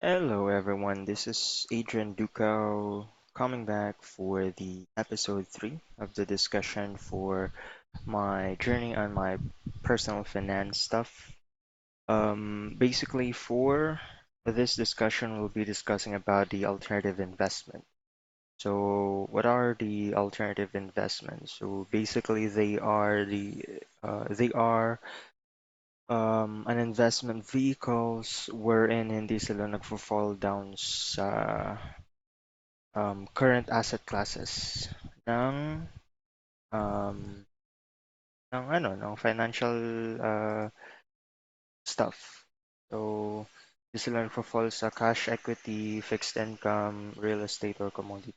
Hello everyone, this is Adrian Ducao coming back for the episode 3 of the discussion for my journey on my personal finance stuff. Basically for this discussion we'll be discussing about the alternative investment. So what are the alternative investments? So basically they are an investment vehicles wherein hindi sila nagfo-fall down sa current asset classes ng um, ng financial uh, stuff. So, di sila nagfo-fall sa cash equity, fixed income, real estate, or commodity.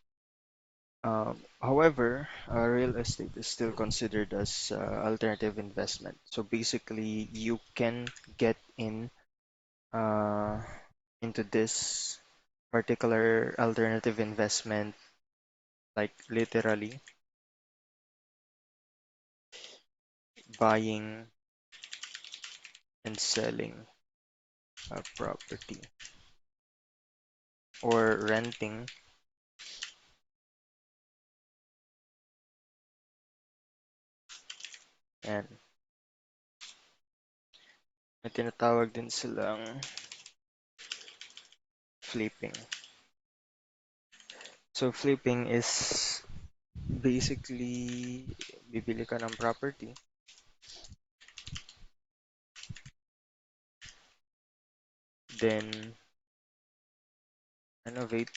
However, real estate is still considered as alternative investment. So basically, you can get uh, into this particular alternative investment, like literally buying and selling a property or renting and may tinatawag din silang flipping. So flipping is basically bibili ka ng property, then renovate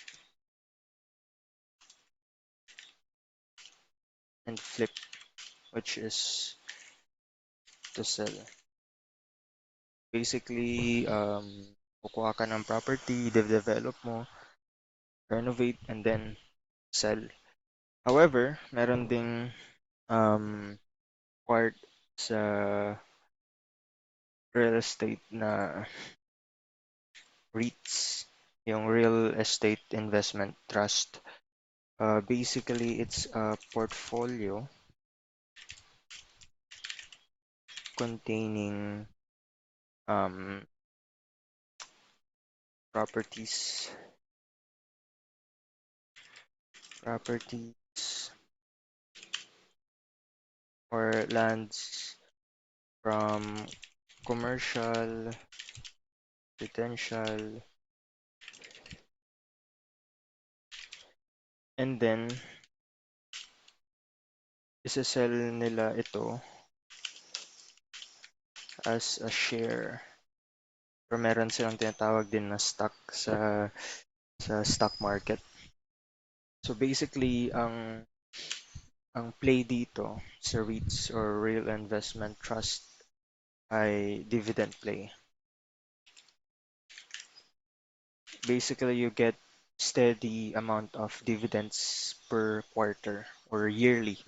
and flip, which is to sell. Basically, kukuha ka ng property, develop mo, renovate, and then sell. However, meron ding part sa real estate na REITs, yung Real Estate Investment Trust. Basically, it's a portfolio containing um, properties, properties or lands from commercial, residential, and then isasell nila ito as a share. Pero meron silang tinatawag din na stock sa stock market. So basically, ang play dito sa REITs or Real Investment Trust ay dividend play. Basically, you get steady amount of dividends per quarter or yearly.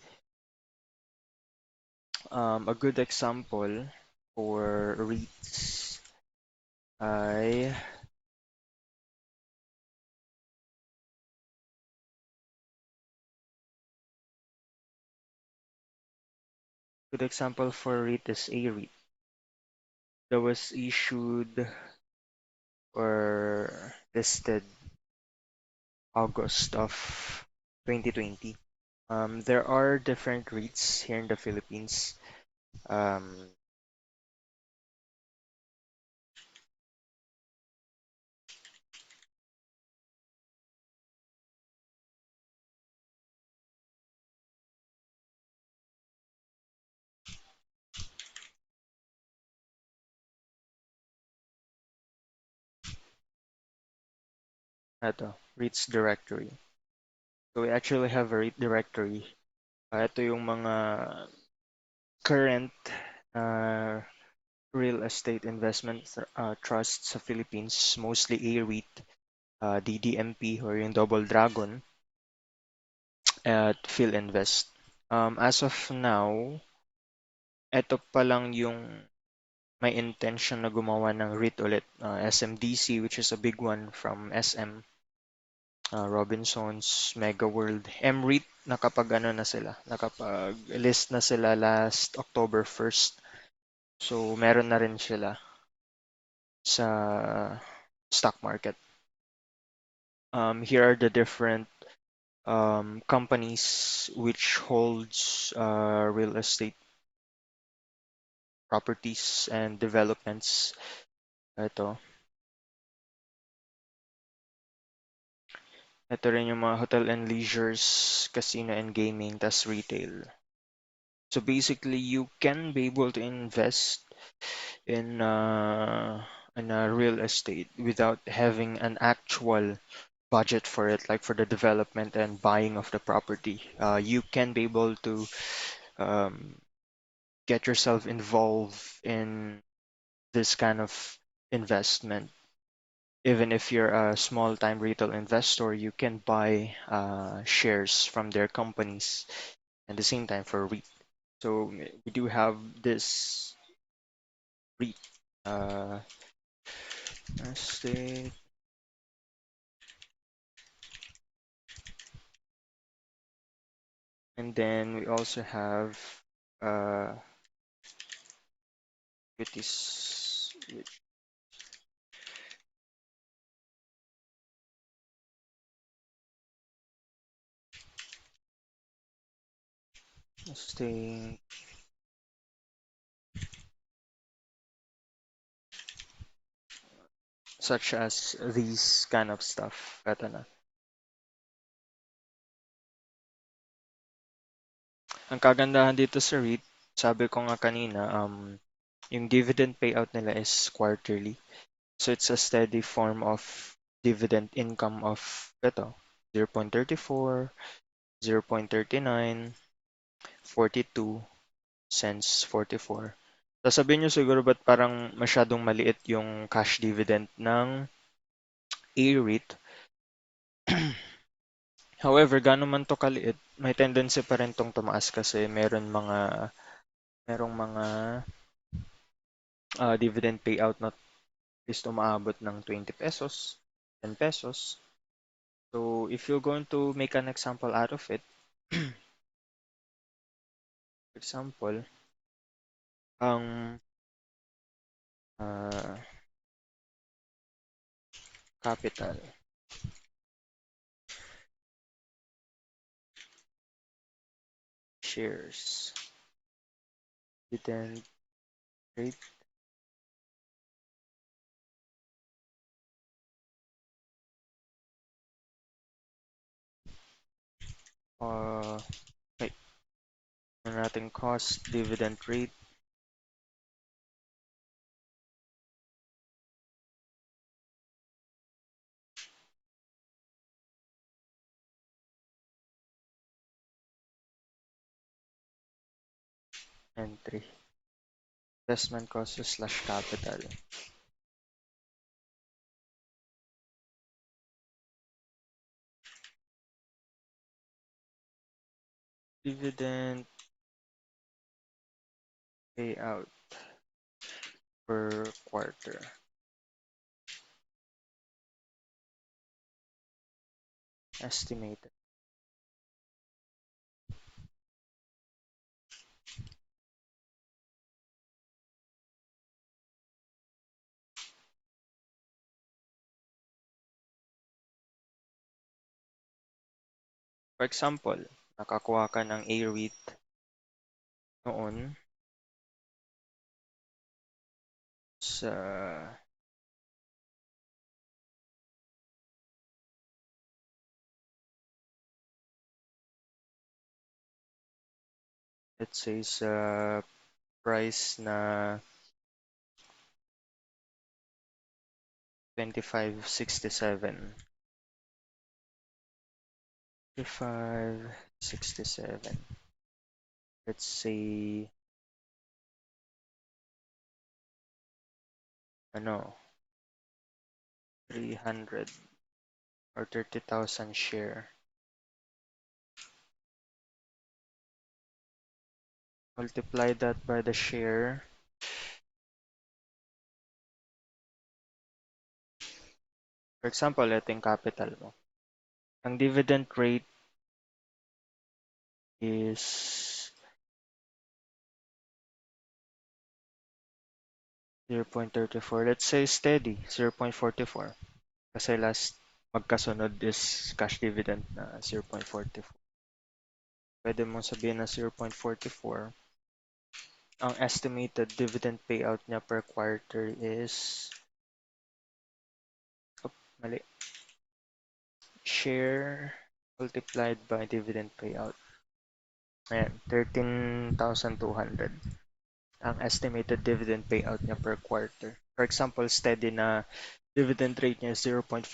A good example for REITs ay good example for REIT is a REIT that was issued or listed August of 2020. There are different REITs here in the Philippines. Um, REITs directory. So we actually have a REIT directory. Ito yung mga current uh, real estate investment trusts sa Philippines, mostly A-REIT, DDMP or yung Double Dragon, at PhilInvest. As of now, ito pa lang yung may intention na gumawa ng REIT ulit. SMDC, which is a big one from SM, Robinsons, Mega World, MREIT, nakapag-list na sila last October 1st. So, meron na rin sila sa stock market. Here are the different companies which holds real estate properties and developments. Ito. Ito rin yung mga hotel and leisures, casino and gaming, tas retail. So basically, you can be able to invest in real estate without having an actual budget for it, like for the development and buying of the property. You can be able to um, get yourself involved in this kind of investment. Even if you're a small time retail investor, you can buy shares from their companies at the same time for REIT. So we do have this REIT uh, estate, and then we also have uh, equities, estate, such as these kind of stuff. Ito na. Ang kagandahan dito sa REIT, sabi ko nga kanina, yung dividend payout nila is quarterly. So it's a steady form of dividend income of ito, 0.34, 0.39, 42 cents, 44. Sasabihin nyo siguro ba't parang masyadong maliit yung cash dividend ng A-REIT. However, gano'n man to kaliit, may tendency pa rin tong tumaas kasi merong mga dividend payout na is umaabot ng 20 pesos, 10 pesos. So if you're going to make an example out of it, for example, ang uh, capital shares dividend rate, uh, wait, ano natin cost dividend rate, entry, investment cost slash capital, dividend payout per quarter, estimated. For example, nakakuha ka ng A-REIT noon sa let's say sa price na 25.67. 25.67. Let's say ano 300 or 30,000 share. Multiply that by the share. For example, ito yung capital mo. Ang dividend rate is 0.34. Let's say steady, 0.44. Kasi last magkasunod is cash dividend na 0.44. Pwede mong sabihin na 0.44. Ang estimated dividend payout niya per quarter is, mali, share multiplied by dividend payout. Ayan, 13,200 ang estimated dividend payout niya per quarter. For example, steady na dividend rate niya is 0.44.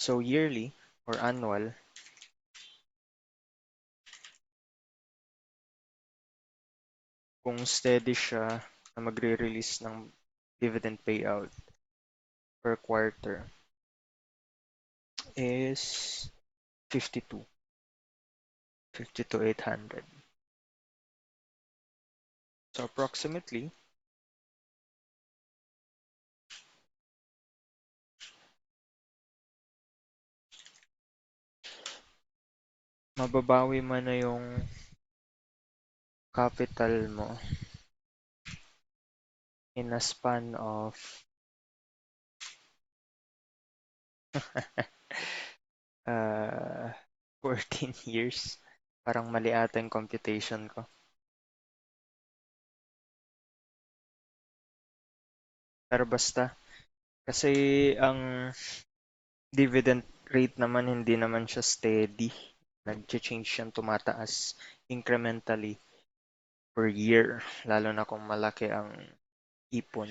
So yearly or annual, kung steady siya na magre-release ng dividend payout per quarter is 52, 52,800. So approximately, mababawi mo na yung capital mo in a span of 14 years. Parang mali ata yung computation ko. Pero basta, kasi ang dividend rate naman hindi naman siya steady. Nag-change yan, tumataas incrementally per year, lalo na kung malaki ang ipon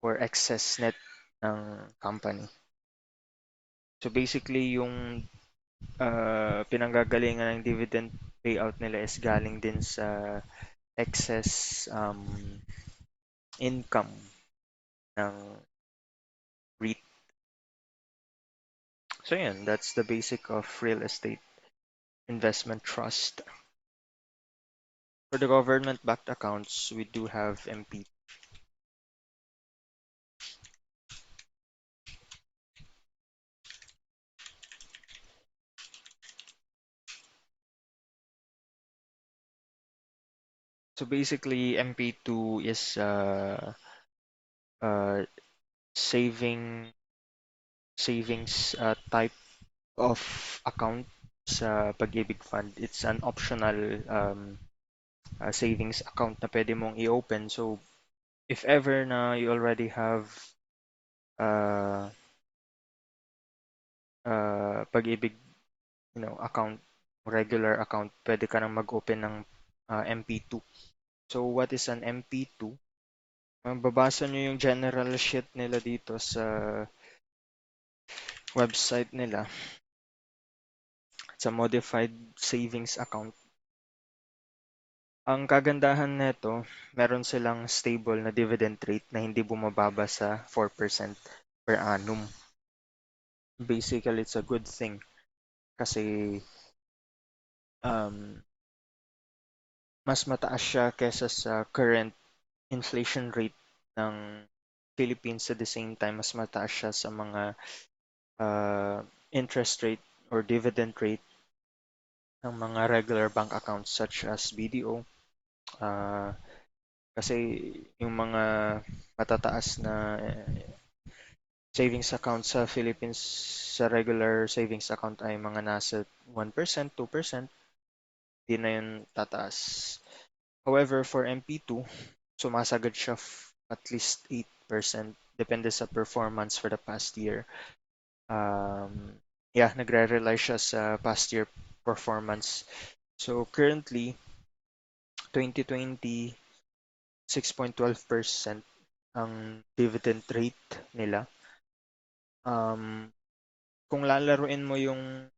or excess net ng company. So basically, yung pinanggagalingan ng dividend payout nila is galing din sa excess income ng REIT. So yun, that's the basic of real estate investment trust. For the government-backed accounts, we do have MP. So basically, MP2 is uh, saving savings type of account sa Pag-ibig Fund. It's an optional savings account na pwede mong i-open. So if ever na you already have uh, Pag-ibig, account, regular account, pwede ka nang mag-open ng MP2. So what is an MP2? Babasa nyo yung general sheet nila dito sa website nila sa modified savings account. Ang kagandahan nito, meron silang stable na dividend rate na hindi bumababa sa 4% per annum. Basically, it's a good thing kasi um, mas mataas siya kesa sa current inflation rate ng Philippines. At the same time, mas mataas siya sa mga interest rate or dividend rate ng mga regular bank accounts such as BDO. Kasi yung mga matataas na savings account sa Philippines, sa regular savings account ay mga nasa 1%, 2%, di na yun tataas. However, for MP2, sumasagad siya at least 8%, depende sa performance for the past year. Yeah, nagre-rely siya sa past year performance. So currently, 2020, 6.12% ang dividend rate nila. Kung lalaruin mo yung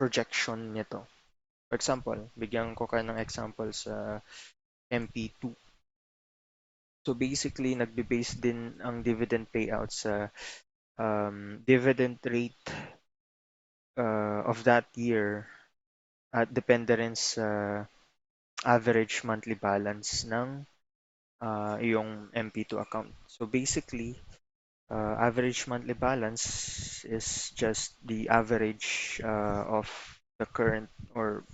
projection nito, for example, bigyan ko kayo ng example sa MP2. So basically, nagbe-base din ang dividend payout sa dividend rate of that year at depende rin sa average monthly balance ng iyong MP2 account. So basically, average monthly balance is just the average of the current or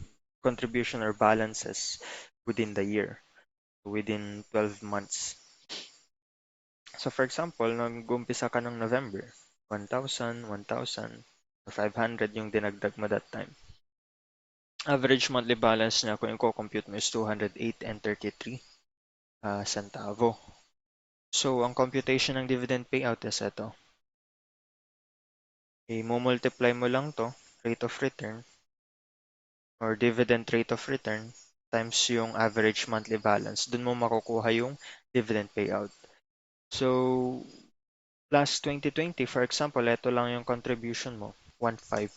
contribution or balances within the year, within 12 months. So for example, nag-umpisa ka ng November, 1,000, 1,000, or 500 yung dinagdag mo that time. Average monthly balance niya kung i-compute mo is 208 and 33 centavo. So, ang computation ng dividend payout is ito. I-multiply mo lang to, rate of return, or dividend rate of return, times yung average monthly balance. Dun mo makukuha yung dividend payout. So, last 2020, for example, ito lang yung contribution mo, 1.5.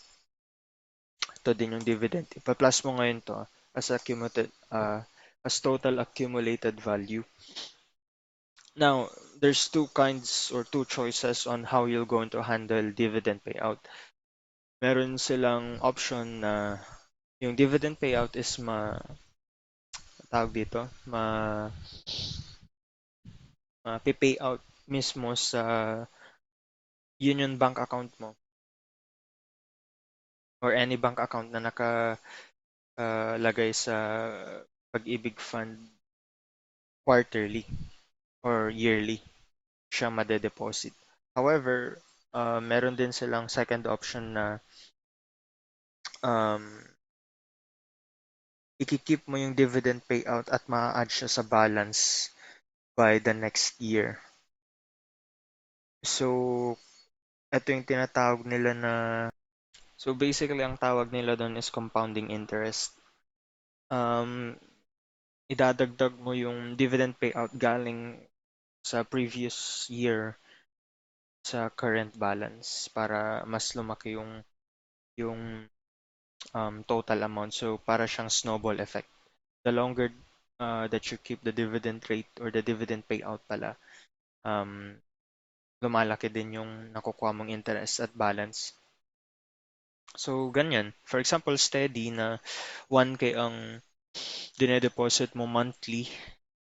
Ito din yung dividend. Ipa-plus mo ngayon to as total accumulated value. Now, there's two kinds or two choices on how you're going to handle dividend payout. Meron silang option na yung dividend payout is tawag dito, pay out mismo sa union bank account mo or any bank account na nakalagay sa Pag-ibig Fund quarterly or yearly siya made-deposit. However, meron din silang second option na um, ikikip mo yung dividend payout at ma-add siya sa balance by the next year. So, ito yung tinatawag nila na so basically ang tawag nila doon is compounding interest. Idadagdag mo yung dividend payout galing sa previous year sa current balance para mas lumaki yung total amount. So para siyang snowball effect. The longer that you keep the dividend rate or the dividend payout pala, um, lumalaki din yung nakukuha mong interest at balance. So, ganyan. For example, steady na 1K ang dinedeposit mo monthly.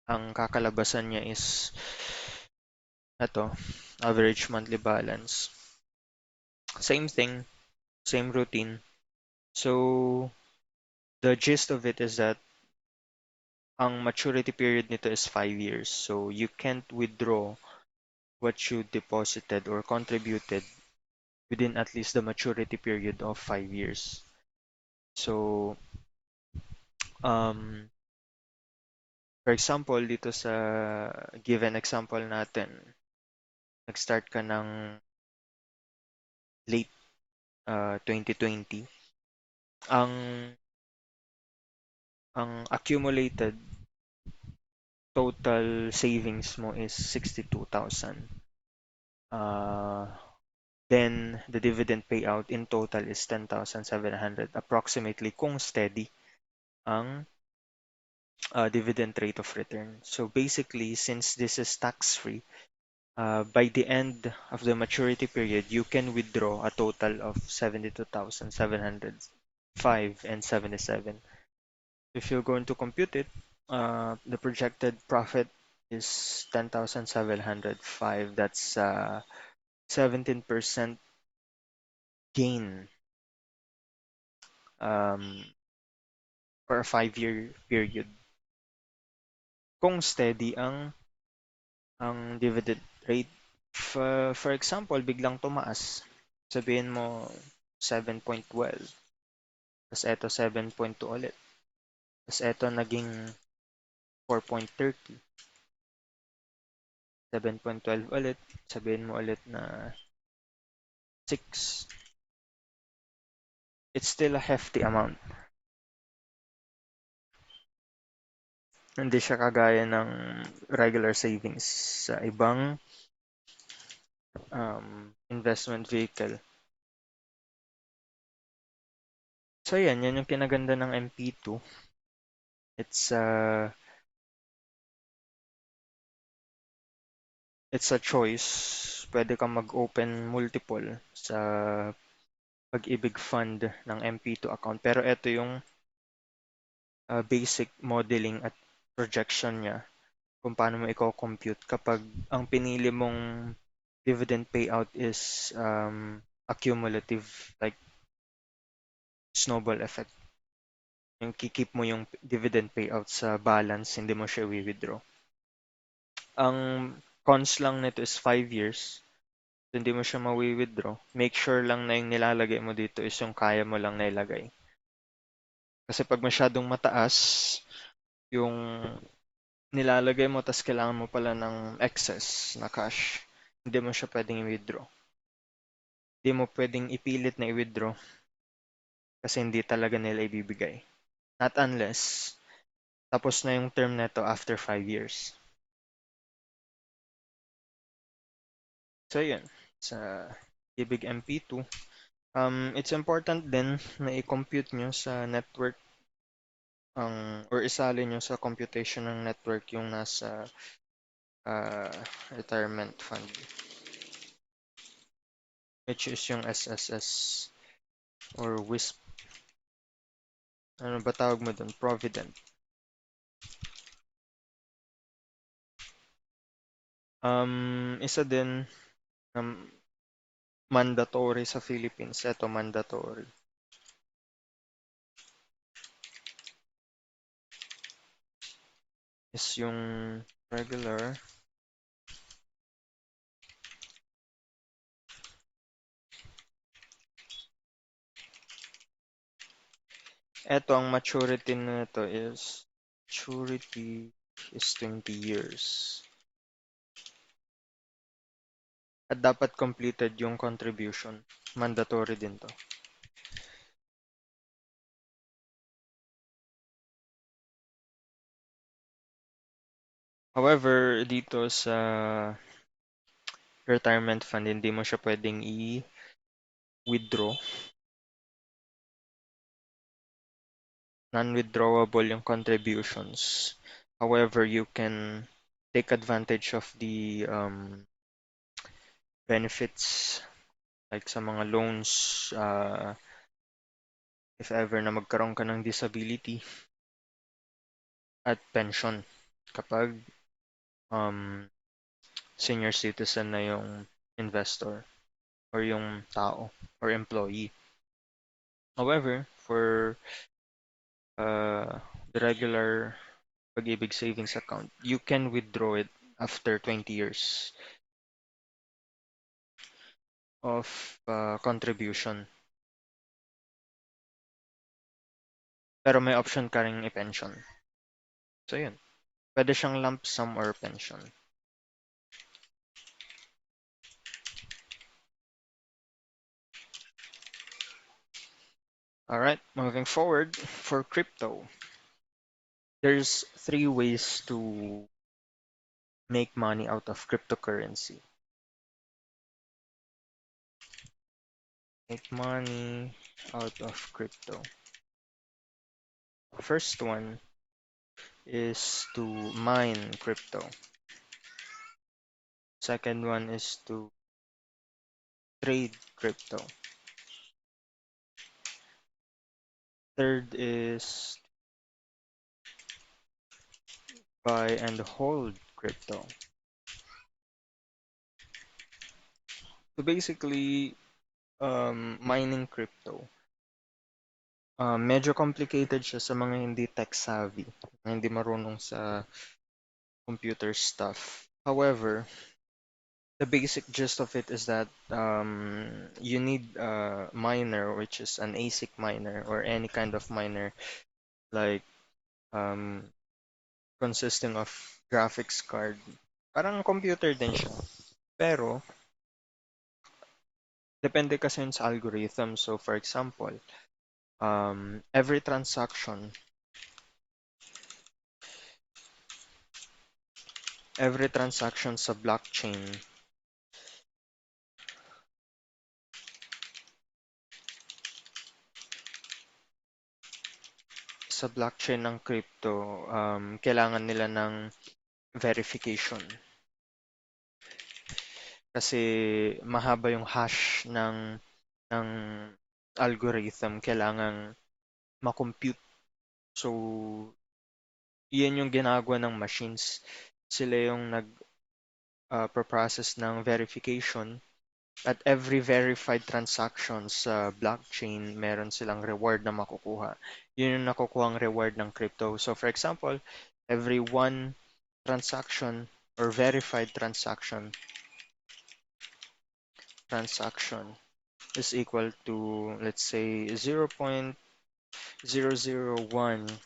Ang kakalabasan niya is ito, average monthly balance. Same thing, same routine. So, the gist of it is that ang maturity period nito is 5 years. So, you can't withdraw what you deposited or contributed within at least the maturity period of 5 years. So, um, for example, dito sa given example natin, nag-start ka ng late 2020, ang accumulated total savings mo is 62,000. Uh, then the dividend payout in total is 10,700 approximately kung steady ang dividend rate of return. So basically, since this is tax-free, by the end of the maturity period, you can withdraw a total of 72,705 and 77. If you're going to compute it, the projected profit is 10,705. That's 17% gain um, for a 5-year period. Kung steady ang dividend rate. For example, biglang tumaas. Sabihin mo 7.12. Tapos eto 7.2 ulit. Tapos eto naging 4.30. 7.12 ulit. Sabihin mo ulit na 6. It's still a hefty amount. Hindi siya kagaya ng regular savings sa ibang investment vehicle. So yan yung kinaganda ng MP2. It's a choice. Pwede kang mag-open multiple sa Pag-ibig Fund ng MP2 account. Pero ito yung basic modeling at projection niya kung paano mo i-compute kapag ang pinili mong dividend payout is accumulative, like snowball effect. Yung kikip mo yung dividend payout sa balance, hindi mo siya withdraw. Ang cons lang nito is 5 years. Hindi mo siya mawi-withdraw. Make sure lang na yung nilalagay mo dito is yung kaya mo lang na ilagay. Kasi pag masyadong mataas, yung nilalagay mo tas kailangan mo pala ng excess na cash, hindi mo siya pwedeng i-withdraw. Hindi mo pwedeng ipilit na i-withdraw kasi hindi talaga nila ibibigay. Not unless tapos na yung term neto after 5 years. So yun, sa Ibig MP2, it's important din na i-compute nyo sa network or isali nyo sa computation ng network yung nasa uh, retirement fund, which is yung SSS or WISP. Ano ba tawag mo doon? Provident. Isa din mandatory sa Philippines. Ito, mandatory. Is yung regular. Ito, ang maturity nito is 20 years. At dapat completed yung contribution. Mandatory din to. However, dito sa retirement fund, hindi mo siya pwedeng i-withdraw. Non-withdrawable yung contributions. However, you can take advantage of the benefits like sa mga loans, if ever na magkaroon ka ng disability at pension kapag um, senior citizen na yung investor or yung tao or employee. However, for the regular Pag-ibig savings account, you can withdraw it after 20 years of contribution. Pero may option ka rin i-pension. So yun. Pwede siyang lump sum or pension. Alright, moving forward, for crypto, there's 3 ways to make money out of cryptocurrency. Make money out of crypto. First one is to mine crypto. Second one is to trade crypto. Third is buy and hold crypto. So basically, mining crypto, medyo complicated siya sa mga hindi tech savvy, hindi marunong sa computer stuff. However, the basic gist of it is that you need a miner, which is an ASIC miner or any kind of miner, like um, consisting of graphics card. Parang computer din siya. Pero, depende kasi yun sa algorithm. So, for example, every transaction sa blockchain ng crypto, kailangan nila ng verification. Kasi mahaba yung hash ng algorithm, kailangan makompute. So, iyan yung ginagawa ng machines. Sila yung nag-process ng verification. At every verified transaction sa blockchain, meron silang reward na makukuha. Yun yung nakukuhang reward ng crypto. So for example, every one transaction or verified transaction transaction is equal to, let's say, 0.001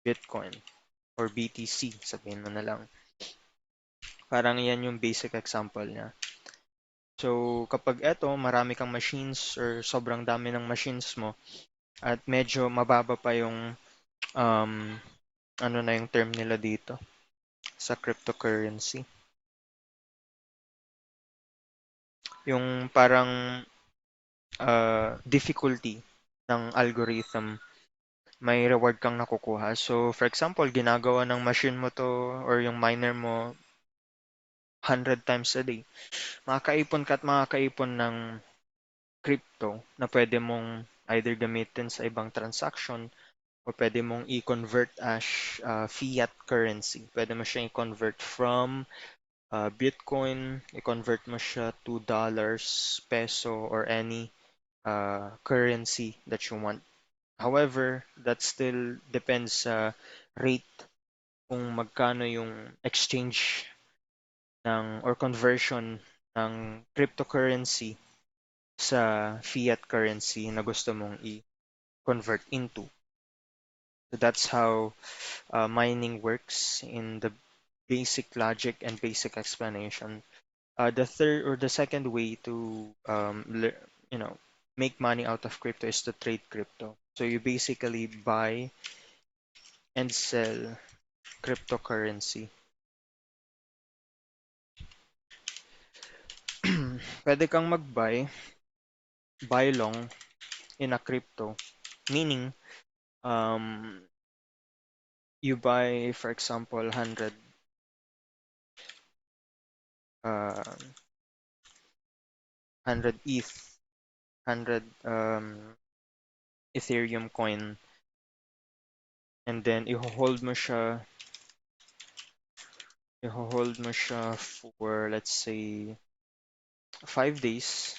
Bitcoin or BTC, sabihin mo na lang. Parang yan yung basic example niya. So, kapag eto, marami kang machines or sobrang dami ng machines mo at medyo mababa pa yung um, ano na yung term nila dito sa cryptocurrency. Yung parang difficulty ng algorithm, may reward kang nakukuha. So, for example, ginagawa ng machine mo to or yung miner mo 100 times a day. Makakaipon ka at makakaipon ng crypto na pwede mong either gamitin sa ibang transaction o pwede mong i-convert as fiat currency. Pwede mo siya i-convert from Bitcoin, i-convert mo siya to dollars, peso, or any currency that you want. However, that still depends sa rate kung magkano yung exchange ng or conversion ng cryptocurrency sa fiat currency na gusto mong i-convert into. So that's how mining works in the basic logic and basic explanation. The third or the second way to you know make money out of crypto is to trade crypto. So you basically buy and sell cryptocurrency. Pwede kang buy long in a crypto, meaning um, you buy, for example, 100 ETH, 100 Ethereum coin, and then i-hold mo siya for, let's say, 5 days.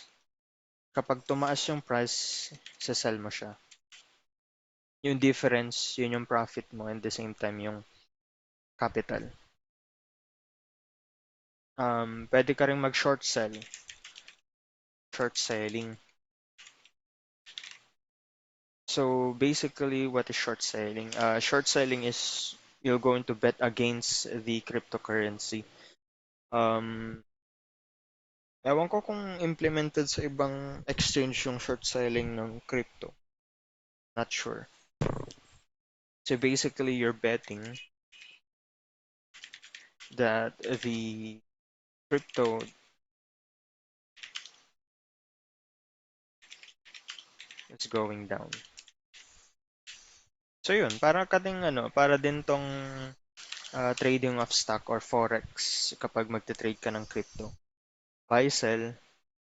Kapag tumaas yung price, sell mo siya. Yung difference, yun yung profit mo and the same time yung capital. Pwede ka rin mag-short short selling. So basically, what is short selling? Short selling is you're going to bet against the cryptocurrency. Um, Ewan ko kung implemented sa ibang exchange yung short selling ng crypto. Not sure. So basically, you're betting that the crypto is going down. So yun, para din tong trading of stock or forex kapag magte-trade ka ng crypto. Buy, sell,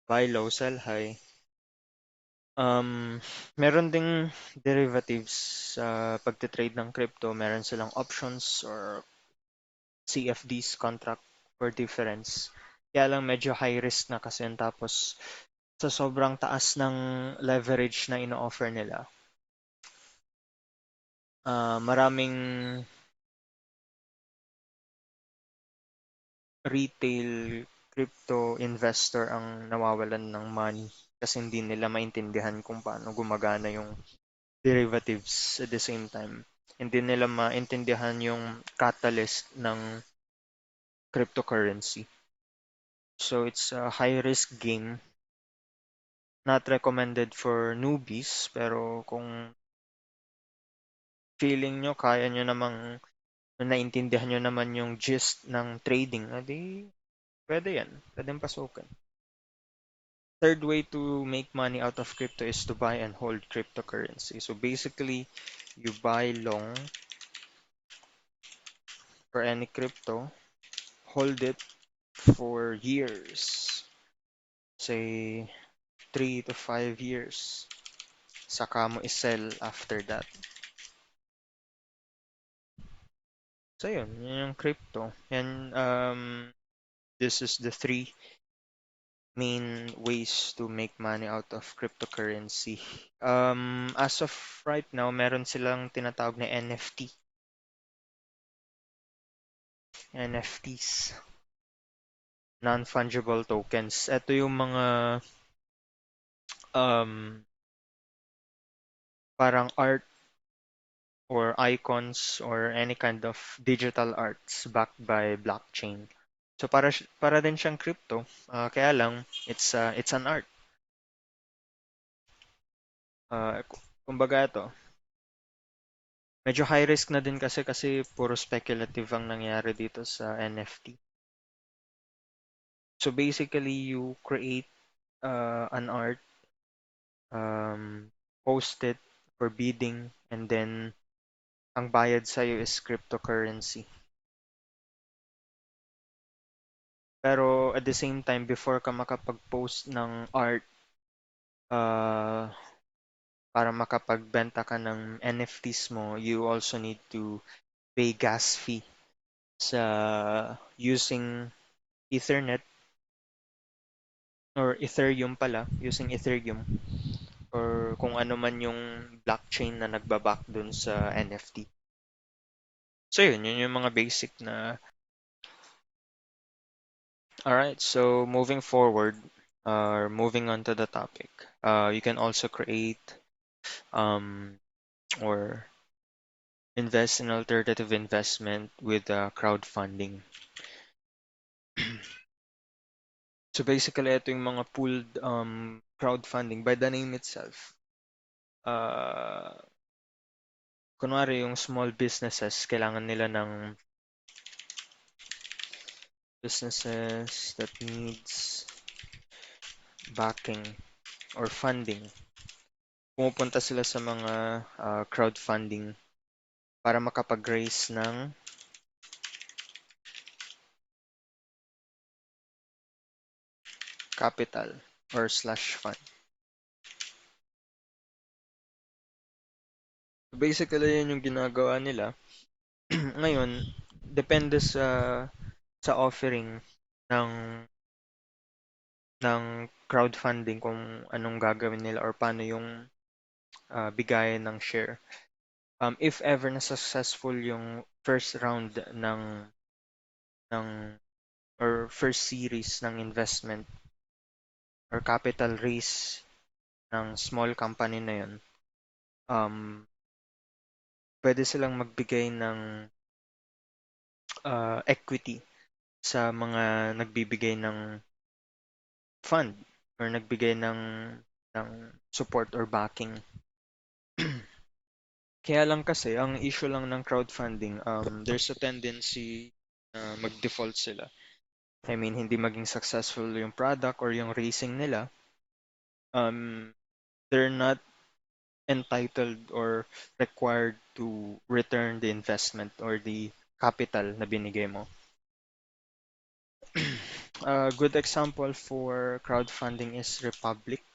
buy low, sell high. Meron ding derivatives sa pagte-trade ng crypto. Meron silang options or CFDs, contract for difference. Kaya lang medyo high risk na kasi yun. Tapos sa sobrang taas ng leverage na ino-offer nila, maraming retail crypto investor ang nawawalan ng money kasi hindi nila maintindihan kung paano gumagana yung derivatives at the same time. Hindi nila maintindihan yung catalyst ng cryptocurrency. So it's a high risk game, not recommended for newbies, pero kung feeling nyo kaya nyo namang naintindihan nyo naman yung gist ng trading, edi pwede yan. Pwedeng pasukan. Third way to make money out of crypto is to buy and hold cryptocurrency. So basically, you buy long for any crypto, hold it for years, say 3 to 5 years, saka mo i-sell after that. So yun yung crypto. And this is the three main ways to make money out of cryptocurrency. As of right now, meron silang tinatawag na NFTs. non-fungible tokens. Ito yung mga um, parang art or icons or any kind of digital arts backed by blockchain. So para din siyang crypto, kaya lang it's an art. Kumbaga ito, medyo high risk na din kasi puro speculative ang nangyari dito sa NFT. So basically, you create an art, um, post it for bidding, and then ang bayad sa'yo is cryptocurrency. Pero at the same time, before ka makapag-post ng art, uh, para makapagbenta ka ng NFTs mo, you also need to pay gas fee sa using Ethernet or Ethereum pala, using Ethereum or kung ano man yung blockchain na nagbaback dun sa NFT. So yun yung mga basic na. Alright, so moving forward, moving on to the topic, you can also create um, or invest in alternative investment with crowdfunding. So basically, ito yung mga pooled crowdfunding by the name itself. Uh, Kunwari yung small businesses, kailangan nila ng businesses that needs backing or funding. Pumupunta sila sa mga crowdfunding para makapag-raise ng capital or slash fund. Basically, yun yung ginagawa nila. Ngayon, depende sa offering ng ng crowdfunding kung anong gagawin nila or paano yung bigayan ng share. If ever na successful yung first round ng or first series ng investment or capital raise ng small company na yun, um, pwede silang magbigay ng equity sa mga nagbibigay ng fund or nagbigay ng support or backing. Kaya lang kasi, ang issue lang ng crowdfunding, there's a tendency na mag-default sila. I mean, hindi maging successful yung product or yung raising nila. Um, they're not entitled or required to return the investment or the capital na binigay mo. A good example for crowdfunding is Republic.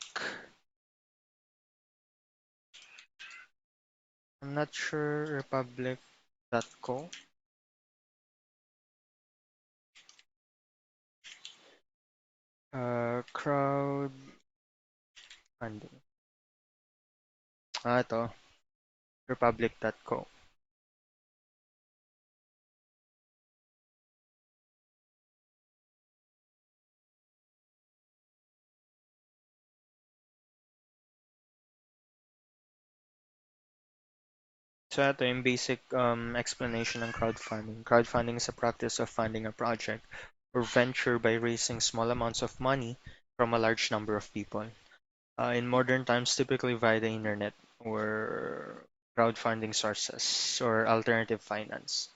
I'm not sure Republic.co. Crowdfunding. Ito. Republic.co. So ito yung basic explanation ng crowdfunding. Crowdfunding is a practice of funding a project or venture by raising small amounts of money from a large number of people. In modern times, typically via the internet or crowdfunding sources or alternative finance.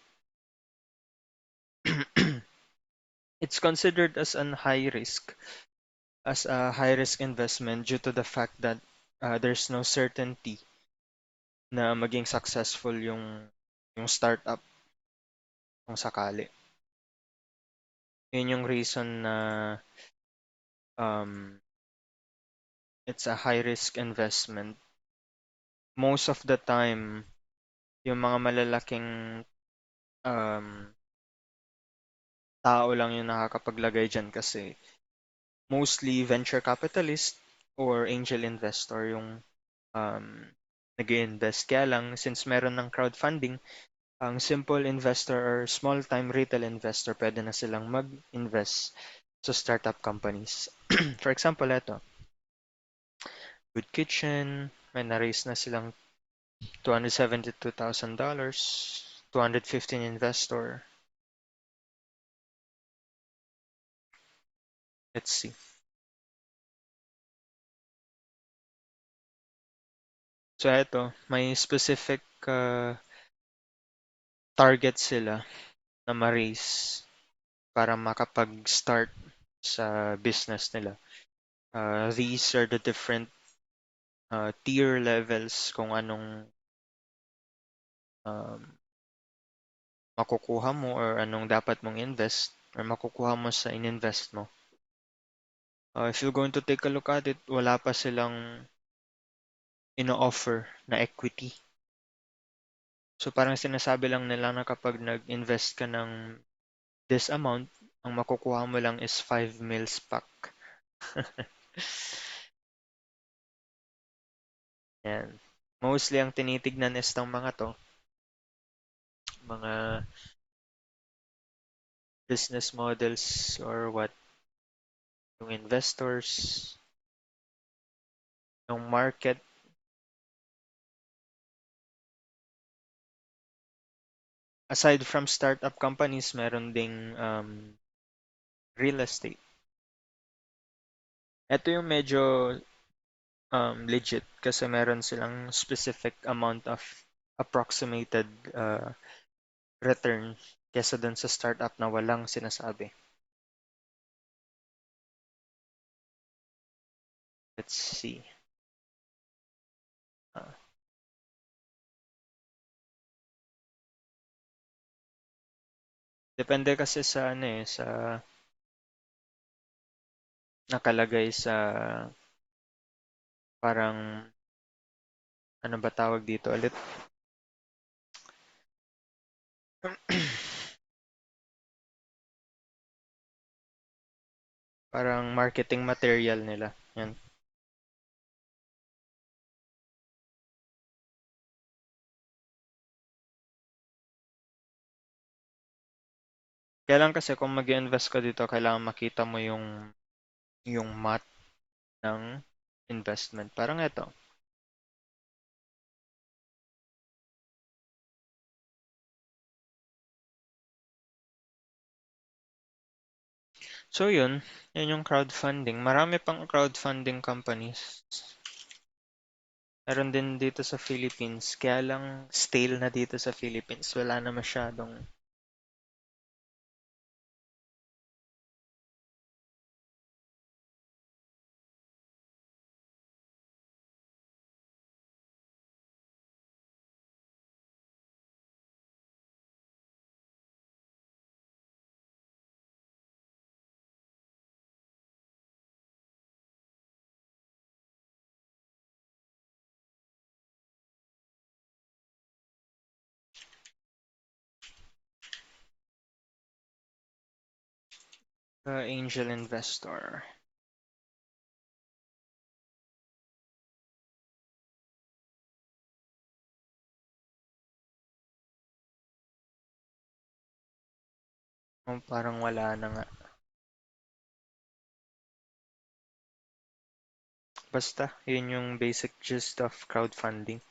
It's considered as a high risk investment due to the fact that there's no certainty na maging successful yung startup kung sakali. Yun yung reason na um, it's a high risk investment. Most of the time, yung mga malalaking um, tao lang yung nakakapaglagay dyan kasi mostly venture capitalist or angel investor yung um, nag-invest. Kaya lang, since meron ng crowdfunding, ang simple investor or small-time retail investor, pwede na silang mag-invest sa startup companies. For example, ito, Good Kitchen, may na-raise na silang $272,000, 215 investor. Let's see. So ito, may specific target sila na ma-raise para makapag-start sa business nila. These are the different tier levels kung anong um, makukuha mo or anong dapat mong invest or makukuha mo sa ininvest mo. If you're going to take a look at it, wala pa silang ino-offer na equity. So parang sinasabi lang nila na kapag nag-invest ka ng this amount, ang makukuha mo lang is 5 mils pack. Yan. Mostly ang tinitignan is ng mga to, mga business models or what, yung investors, yung market. Aside from startup companies, meron ding real estate. Ito yung medyo legit kasi meron silang specific amount of approximated return kesa dun sa startup na walang sinasabi. Let's see. Uh, Depende kasi sa ano sa nakalagay sa parang ano ba tawag dito ulit? Parang marketing material nila. Yan. Kaya lang kasi kung mag-invest ka dito, kailangan makita mo yung math ng investment. Parang ito. So yun yung crowdfunding. Marami pang crowdfunding companies. Meron din dito sa Philippines. Kaya lang stale na dito sa Philippines. Wala na masyadong angel investor. Parang wala na nga. Basta, yun yung basic gist of crowdfunding.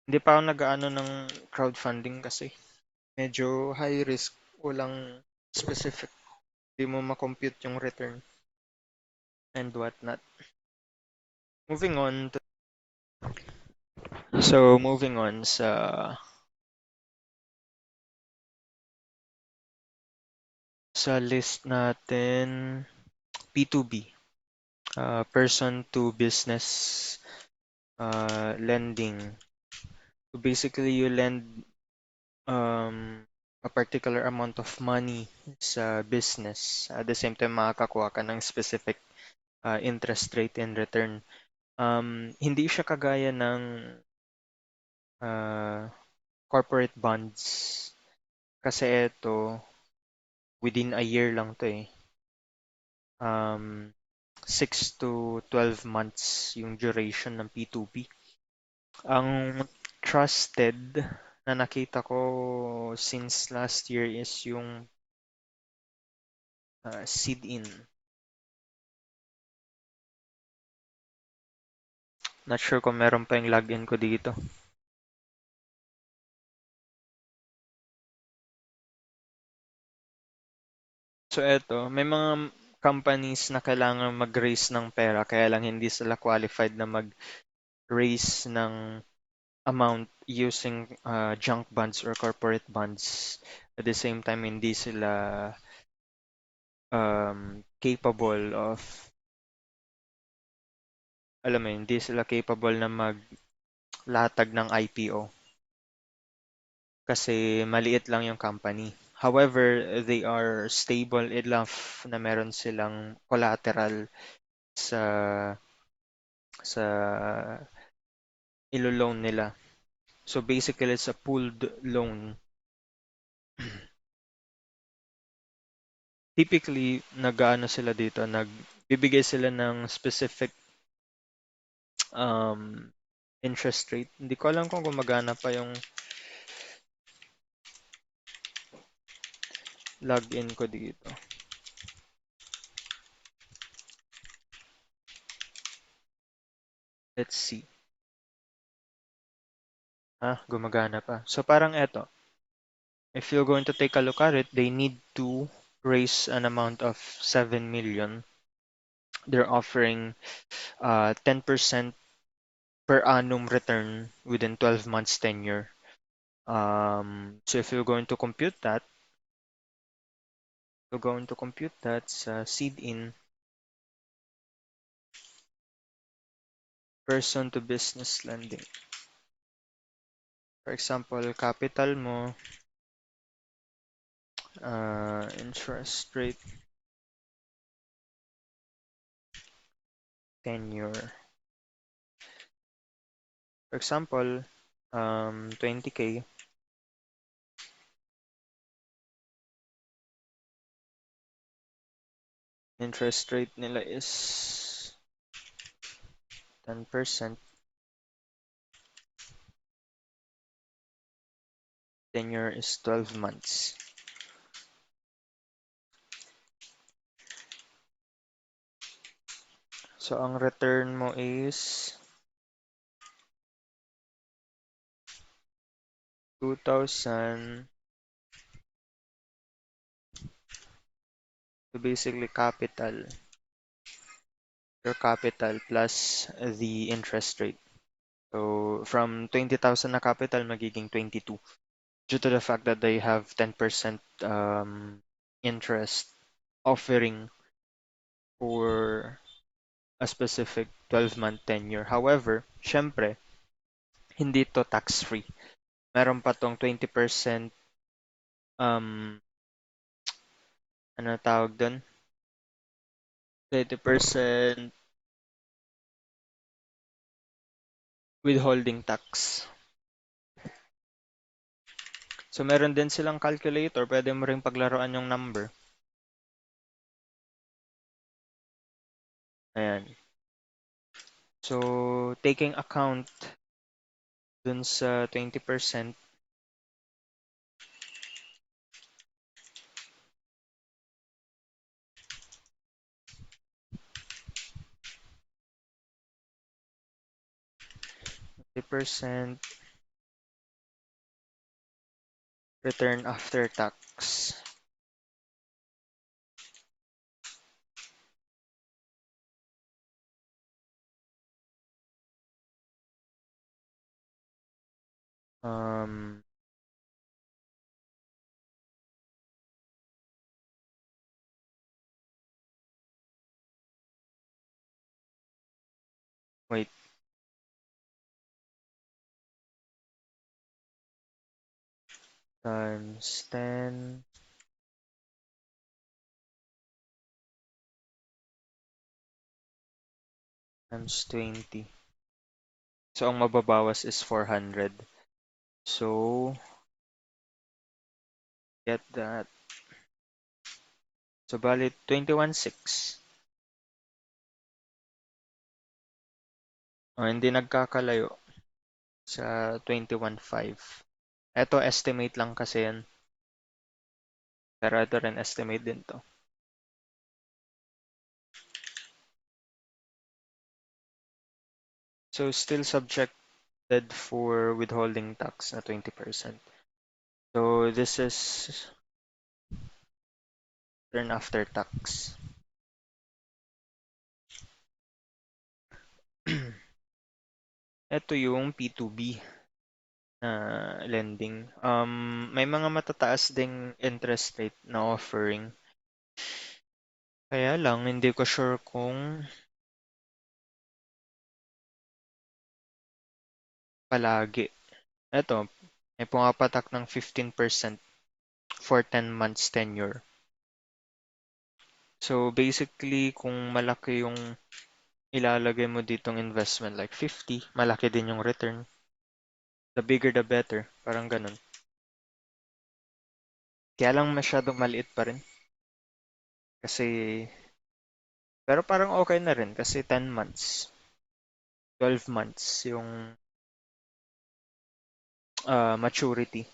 Hindi pa ako nag-aano ng crowdfunding kasi medyo high risk, walang specific. Hindi mo makompute yung return and whatnot. Moving on to, moving on sa list natin, P2B, person to business lending. So basically, you lend a particular amount of money sa business. At the same time, makakakuha ka ng specific interest rate in return. Hindi siya kagaya ng uh, corporate bonds. Kasi ito, within a year lang to eh. 6 to 12 months yung duration ng P2P. Ang trusted na nakita ko since last year is yung seed-in. Not sure kung meron pa yung login ko dito. So eto, may mga companies na kailangan mag-raise ng pera kaya lang hindi sila qualified na mag-raise ng amount using junk bonds or corporate bonds. At the same time, hindi sila capable of, alam mo yun, hindi sila capable na maglatag ng IPO kasi maliit lang yung company. However, they are stable enough na meron silang collateral sa sa ilo-loan nila. So basically, it's a pooled loan. Typically, nag-ano sila dito, nagbibigay sila ng specific um, interest rate. Hindi ko alam kung gumagana pa yung login ko dito. Let's see. Gumagana pa. So parang eto, if you're going to take a look at it, they need to raise an amount of 7 million. They're offering 10% per annum return within 12 months tenure. So if you're going to compute that, sa seed in person to business lending. For example, capital mo, interest rate, tenure. For example, 20K, interest rate nila is 10%, tenure is 12 months. So, ang return mo is 2,000. So, basically, your capital plus the interest rate. So, from 20,000 na capital, magiging 22. Due to the fact that they have 10% interest offering for a specific 12-month tenure. However, syempre, hindi to tax-free. Meron pa tong 20% um ano tawag doon? 20% withholding tax. So meron din silang calculator, pwede mo ring paglaruan yung number. Ayan. So taking account dun sa 20%, percent return after tax. Um, wait, times 10 times 20. So ang mababawas is 400. So get that. So bali 21.6. Hindi nagkakalayo sa 21.5. Ito estimate lang kasi yan. Pero ito rin estimate din to. So still subjected for withholding tax na 20%. So this is return after tax. Ito yung P2B na lending. May mga matataas ding interest rate na offering. Kaya lang, hindi ko sure kung palagi. Ito, may pumapatak ng 15% for 10 months tenure. So basically, kung malaki yung ilalagay mo ditong investment, like 50, malaki din yung return. The bigger the better. Parang ganun. Kaya lang masyadong maliit pa rin. Kasi, pero parang okay na rin kasi 10 months, 12 months yung maturity.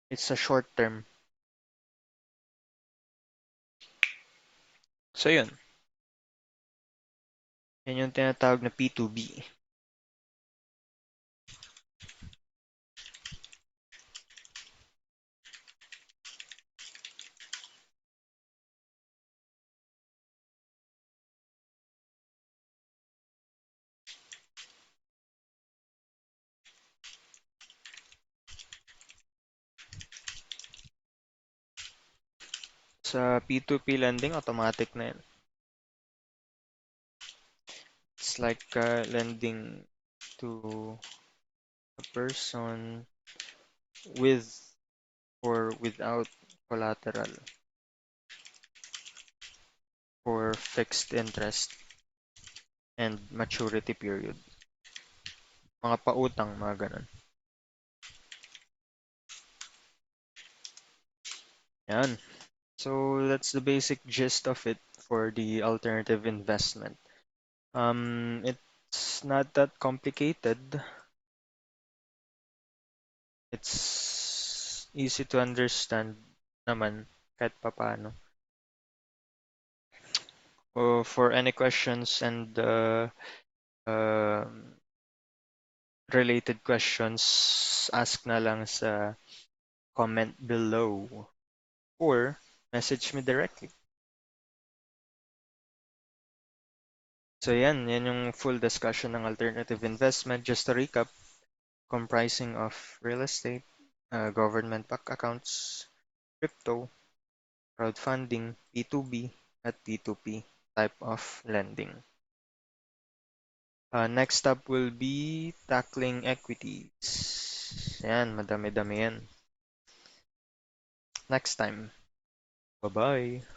It's a short term. So yun. Yan yung tinatawag na P2B. Sa P2P lending, automatic na yan. It's like lending to a person with or without collateral for fixed interest and maturity period. Mga pautang, mga ganun. Yan. So that's the basic gist of it for the alternative investment. It's not that complicated. It's easy to understand naman kahit papaano. For any questions and um related questions, ask na lang sa comment below or message me directly. So yan yung full discussion ng alternative investment. Just to recap, comprising of real estate, government backed accounts, crypto, crowdfunding, P2B, at P2P type of lending. Next up will be tackling equities. Yan, madami-dami yan. Next time. Bye-bye.